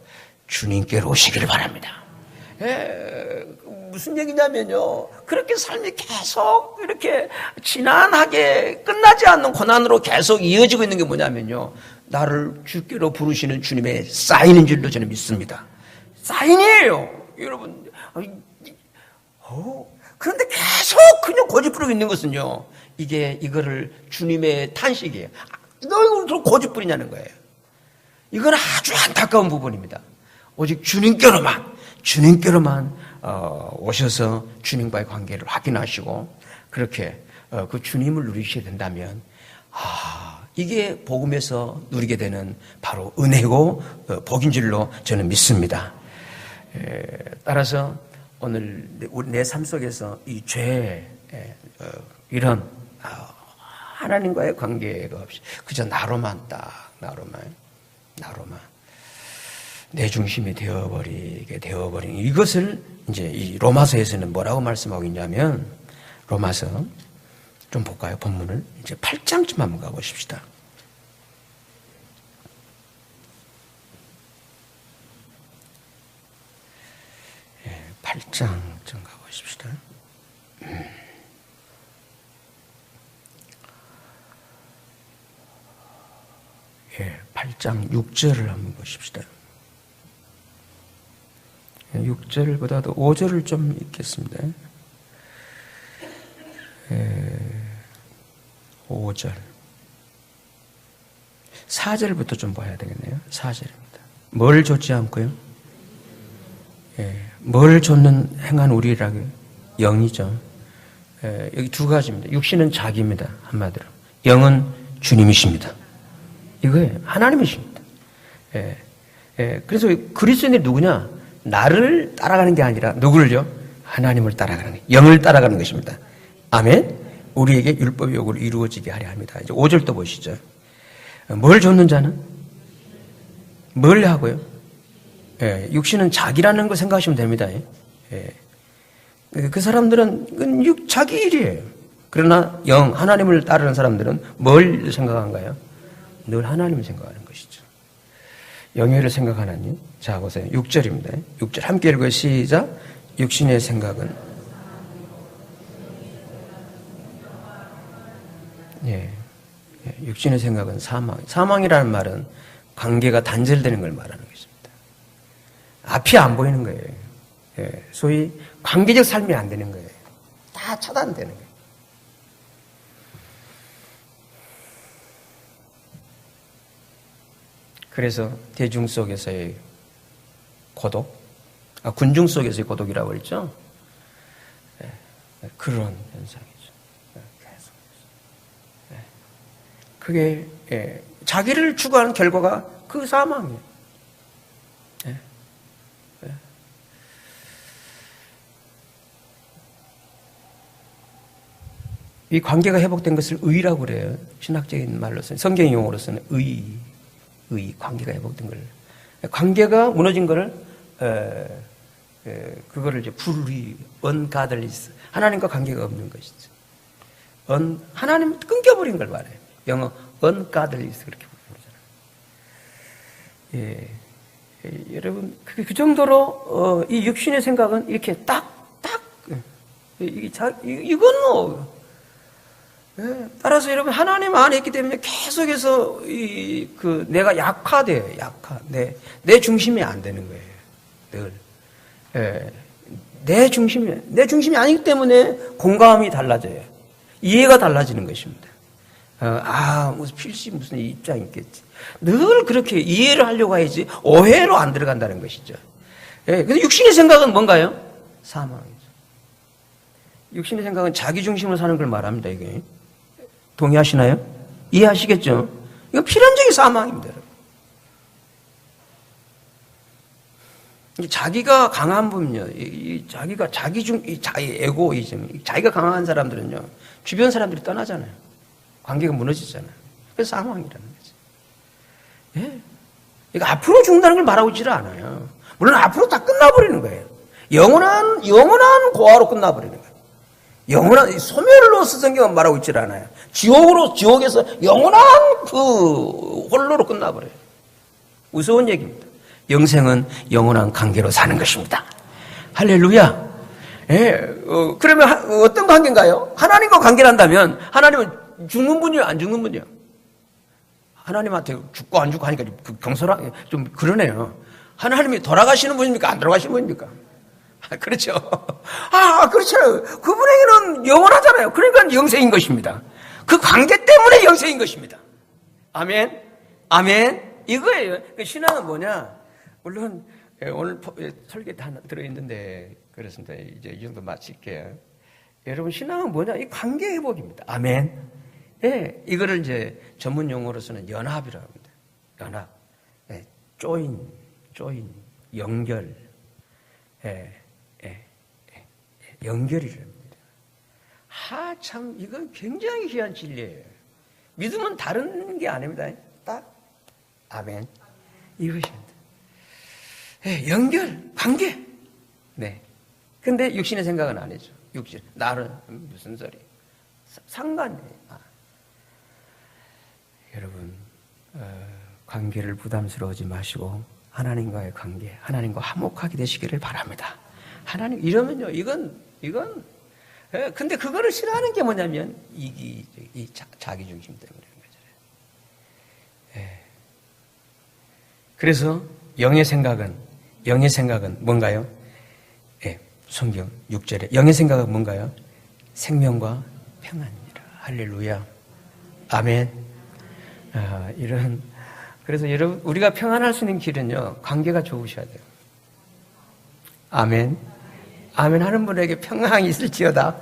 주님께로 오시기를 바랍니다. 무슨 얘기냐면요 그렇게 삶이 계속 이렇게 지난하게 끝나지 않는 고난으로 계속 이어지고 있는 게 뭐냐면요 나를 주께로 부르시는 주님의 사인인 줄로 저는 믿습니다. 사인이에요 여러분. 그런데 계속 그냥 고집부리고 있는 것은요 이거를 주님의 탄식이에요. 너 이걸 고집 부리냐는 거예요. 이건 아주 안타까운 부분입니다. 오직 주님께로만 오셔서 주님과의 관계를 확인하시고 그렇게 그 주님을 누리셔야 된다면 이게 복음에서 누리게 되는 바로 은혜고 복인 줄로 저는 믿습니다. 따라서 오늘 내 삶 속에서 이 죄 이런 하나님과의 관계가 없이 그저 나로만 내 중심이 되어버린 이것을 이제 이 로마서에서는 뭐라고 말씀하고 있냐면 로마서 좀 볼까요? 본문을 이제 8장쯤 한번 가보십시다. 8장 좀 가보십시다. 8장 6절을 한번 보십시다. 6절보다도 5절을 좀 읽겠습니다. 5절 4절부터 좀 봐야 되겠네요. 4절입니다. 뭘 좇지 않고요? 뭘 좇는 행한 우리라고요? 영이죠. 여기 두 가지입니다. 육신은 자기입니다. 한마디로. 영은 주님이십니다. 이거예요. 하나님이십니다. 그래서 그리스도인이 누구냐? 나를 따라가는 게 아니라 누구를요? 하나님을 따라가는 거예요. 영을 따라가는 것입니다. 아멘. 우리에게 율법의 요구를 이루어지게 하려 합니다. 이제 5절도 보시죠. 뭘 좇는 자는? 뭘 하고요? 육신은 자기라는 걸 생각하시면 됩니다. 그 사람들은 자기 일이에요. 그러나 영, 하나님을 따르는 사람들은 뭘 생각한가요? 늘 하나님을 생각하는 것이죠. 영예를 생각하나니? 자, 보세요. 6절입니다. 6절 함께 읽어요. 시작. 육신의 생각은 육신의 생각은 사망. 사망이라는 말은 관계가 단절되는 걸 말하는 것입니다. 앞이 안 보이는 거예요. 소위 관계적 삶이 안 되는 거예요. 다 차단되는 거예요. 그래서 대중 속에서의 고독, 군중 속에서의 고독이라고 했죠. 그런 현상이죠. 그게 자기를 추구하는 결과가 그 사망이에요. 이 관계가 회복된 것을 의라고 그래요. 신학적인 말로서는, 성경 용어로서는 의, 관계가 회복된 걸. 관계가 무너진 거를 그거를 이제 불의, 언가들리스, 하나님과 관계가 없는 것이죠. 하나님 끊겨버린 걸 말해요. 영어 언가들리스 그렇게 부르잖아요. 여러분 그 정도로 이 육신의 생각은 이렇게 이건 뭐 따라서 여러분 하나님 안에 있기 때문에 계속해서 내가 약화돼요. 내 중심이 안 되는 거예요. 늘 내 중심이 아니기 때문에 공감이 달라져요. 이해가 달라지는 것입니다. 무슨 필시 무슨 입장이 있겠지. 늘 그렇게 이해를 하려고 해야지 오해로 안 들어간다는 것이죠. 근데 육신의 생각은 뭔가요? 사망이죠. 육신의 생각은 자기 중심으로 사는 걸 말합니다. 이게 동의하시나요? 이해하시겠죠? 이건 필연적인 사망입니다. 여러분. 자기가 강한 분요, 자기가 에고이즘, 자기가 강한 사람들은요, 주변 사람들이 떠나잖아요. 관계가 무너지잖아요. 그래서 사망이라는 거죠. 이거 앞으로 죽는다는 걸 말하고 있지를 않아요. 물론 앞으로 다 끝나버리는 거예요. 영원한 고아로 끝나버리는 거예요. 영원한 소멸로서 성경은 말하고 있지를 않아요. 지옥에서 영원한 그 홀로로 끝나버려요. 무서운 얘기입니다. 영생은 영원한 관계로 사는 것입니다. 할렐루야. 그러면 어떤 관계인가요? 하나님과 관계를 한다면 하나님은 죽는 분이요, 안 죽는 분이요? 하나님한테 죽고 안 죽고 하니까 경솔하게 좀 그러네요. 하나님이 돌아가시는 분입니까? 안 돌아가시는 분입니까? 그렇죠. 그렇죠. 그분에게는 영원하잖아요. 그러니까 영생인 것입니다. 그 관계 때문에 영생인 것입니다. 아멘. 이거예요. 신앙은 뭐냐? 물론 오늘 설계 다 들어있는데 그렇습니다. 이제 이 정도 마칠게요. 여러분 신앙은 뭐냐? 이 관계 회복입니다. 아멘. 이거를 이제 전문 용어로서는 연합이라고 합니다. 연합, 조인, 연결, 연결이랍니다. 참 이건 굉장히 귀한 진리예요. 믿음은 다른 게 아닙니다. 딱 아멘. 이것입니다. 연결, 관계. 근데 육신의 생각은 아니죠. 나는 무슨 소리? 상관이에요. 여러분, 관계를 부담스러워하지 마시고 하나님과의 관계, 하나님과 화목하게 되시기를 바랍니다. 하나님 이러면요, 이건. 근데 그거를 싫어하는 게 뭐냐면 이 자기 중심 때문에 그런 거잖아요. 그래서 영의 생각은 뭔가요? 성경 6절에 영의 생각은 뭔가요? 생명과 평안이니라. 할렐루야. 아멘. 그래서 여러분, 우리가 평안할 수 있는 길은요, 관계가 좋으셔야 돼요. 아멘. 아멘 하는 분에게 평안이 있을지어다.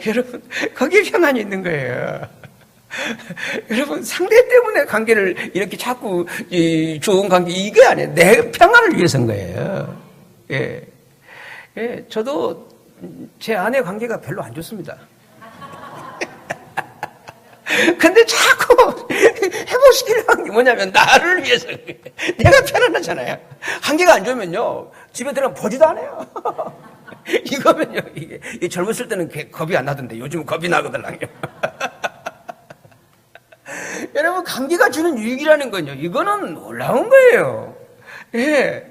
여러분, 거기에 평안이 있는 거예요. 여러분, 상대 때문에 관계를 이렇게 자꾸 좋은 관계, 이게 아니에요. 내 평안을 위해서인 거예요. 예. 예, 저도 제 아내 관계가 별로 안 좋습니다. 근데 자꾸 해보시기를 하는 게 뭐냐면, 나를 위해서. 내가 편안하잖아요. 관계가 안 좋으면요, 집에 들어가면 보지도 않아요. 이거면요, 이게 젊었을 때는 겁이 안 나던데, 요즘은 겁이 나거든요. 여러분, 관계가 주는 유익이라는 건요, 이거는 놀라운 거예요. 예.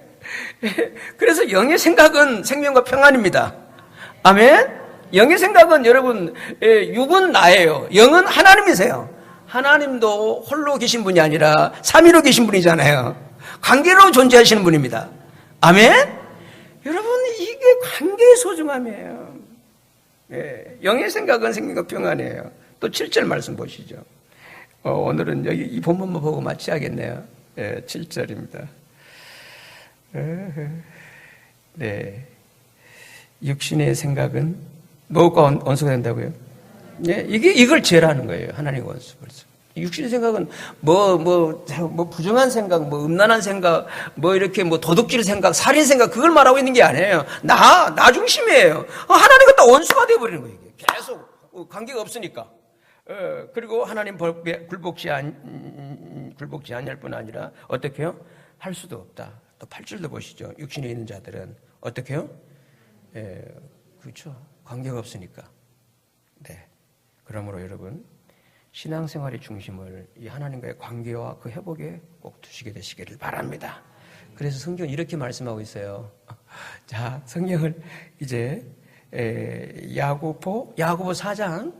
그래서 영의 생각은 생명과 평안입니다. 아멘? 영의 생각은 여러분, 육은 나예요. 영은 하나님이세요. 하나님도 홀로 계신 분이 아니라 삼위로 계신 분이잖아요. 관계로 존재하시는 분입니다. 아멘? 여러분, 이게 관계의 소중함이에요. 예, 영의 생각은 생명과 평안이에요. 또 7절 말씀 보시죠. 오늘은 여기 이 본문만 보고 마치야겠네요. 예, 7절입니다. 네. 육신의 생각은 무엇과 원수가 된다고요? 예, 이걸 죄라는 거예요. 하나님과 원수. 벌써. 육신의 생각은 뭐 부정한 생각, 뭐 음란한 생각, 뭐 이렇게 뭐 도둑질 생각, 살인 생각, 그걸 말하고 있는 게 아니에요. 나 중심이에요. 하나님과 또 원수가 되어버리는 거예요. 이게. 계속 관계가 없으니까. 그리고 하나님 법에 굴복지 아니할 뿐 아니라 어떻게 해요? 할 수도 없다. 또 8절도 보시죠. 육신에 있는 자들은 어떻게 해요? 그렇죠. 관계가 없으니까. 네. 그러므로 여러분, 신앙생활의 중심을 이 하나님과의 관계와 그 회복에 꼭 두시게 되시기를 바랍니다. 그래서 성경은 이렇게 말씀하고 있어요. 자, 성경을 이제 야고보 4장으로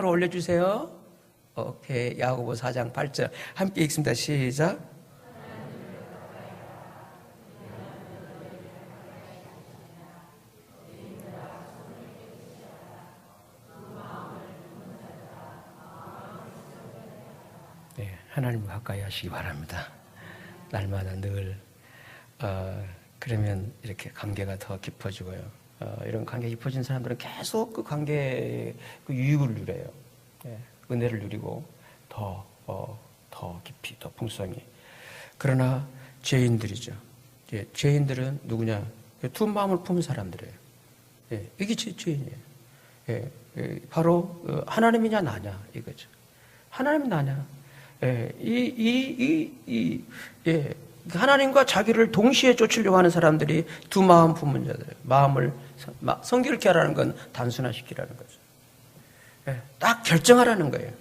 올려주세요. 오케이. 야고보 4장 8절 함께 읽습니다. 시작. 네, 하나님과 가까이 하시기 바랍니다. 날마다 늘 그러면 이렇게 관계가 더 깊어지고요. 이런 관계 깊어진 사람들은 계속 그 관계의 그 유익을 누려요. 네, 은혜를 누리고 더 깊이, 더 풍성히. 그러나 죄인들이죠. 죄인들은 누구냐? 두 마음을 품은 사람들이에요. 이게 죄인이에요. 바로 하나님이냐 나냐 이거죠. 하나님 나냐? 하나님과 자기를 동시에 쫓으려고 하는 사람들이 두 마음 품은 자들. 마음을 성결케 하라는 건 단순화시키라는 거죠. 딱 결정하라는 거예요.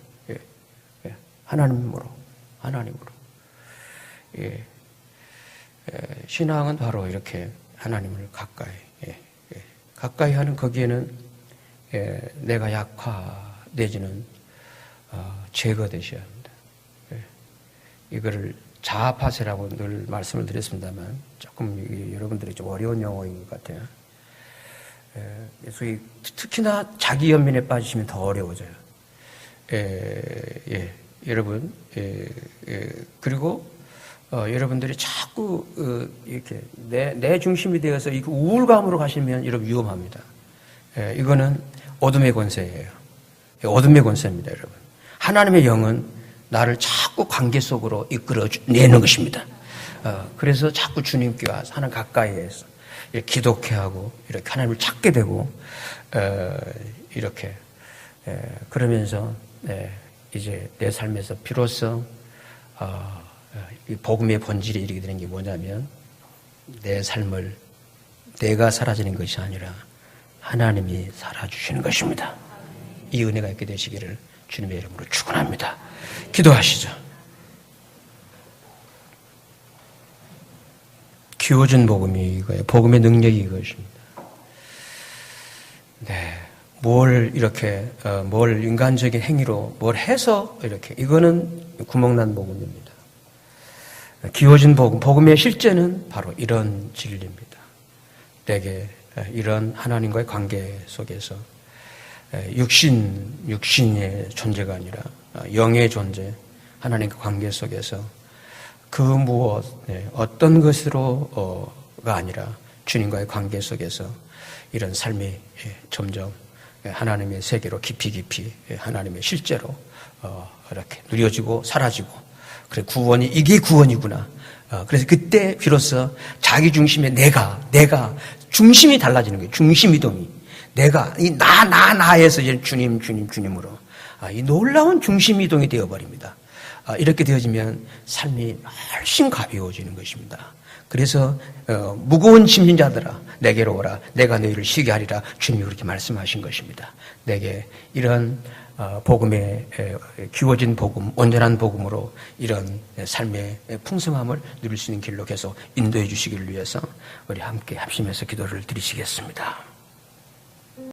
하나님으로. 신앙은 바로 이렇게 하나님을 가까이 하는 거기에는 내가 약화 내지는 제거되셔야 합니다. 이거를 자아파세라고 늘 말씀을 드렸습니다만 조금 여러분들이 좀 어려운 용어인 것 같아요. 소위 특히나 자기 연민에 빠지시면 더 어려워져요. 여러분, 그리고 여러분들이 자꾸 이렇게 내 중심이 되어서 이 우울감으로 가시면 여러분 위험합니다. 이거는 어둠의 권세예요. 어둠의 권세입니다, 여러분. 하나님의 영은 나를 자꾸 관계 속으로 이끌어내는 것입니다. 그래서 자꾸 주님께 와서 하나님 가까이에서 이렇게 기독해 하고 이렇게 하나님을 찾게 되고 이렇게 그러면서 이제 내 삶에서 비로소 이 복음의 본질이 이르게 되는 게 뭐냐면 내 삶을 내가 사라지는 것이 아니라 하나님이 살아주시는 것입니다. 이 은혜가 있게 되시기를 주님의 이름으로 축원합니다. 기도하시죠. 키워준 복음이 이거예요. 복음의 능력이 이것입니다. 네, 뭘 인간적인 행위로 뭘 해서 이렇게 이거는 구멍난 복음입니다. 기워진 복음의 실제는 바로 이런 진리입니다. 내게 이런 하나님과의 관계 속에서 육신의 존재가 아니라 영의 존재, 하나님과 관계 속에서 그 무엇, 어떤 것으로가 아니라 주님과의 관계 속에서 이런 삶이 점점 하나님의 세계로 깊이 하나님의 실제로 이렇게 누려지고 사라지고, 그래 구원이 이게 구원이구나. 그래서 그때 비로소 자기 중심의 내가 중심이 달라지는 거예요. 중심 이동이. 내가 이 나에서 이제 주님으로 이 놀라운 중심 이동이 되어버립니다. 이렇게 되어지면 삶이 훨씬 가벼워지는 것입니다. 그래서 무거운 짐진 자들아 내게로 오라, 내가 너희를 쉬게 하리라, 주님이 그렇게 말씀하신 것입니다. 내게 이런 복음에 귀워진 복음, 온전한 복음으로 이런 삶의 풍성함을 누릴 수 있는 길로 계속 인도해 주시기를 위해서 우리 함께 합심해서 기도를 드리시겠습니다.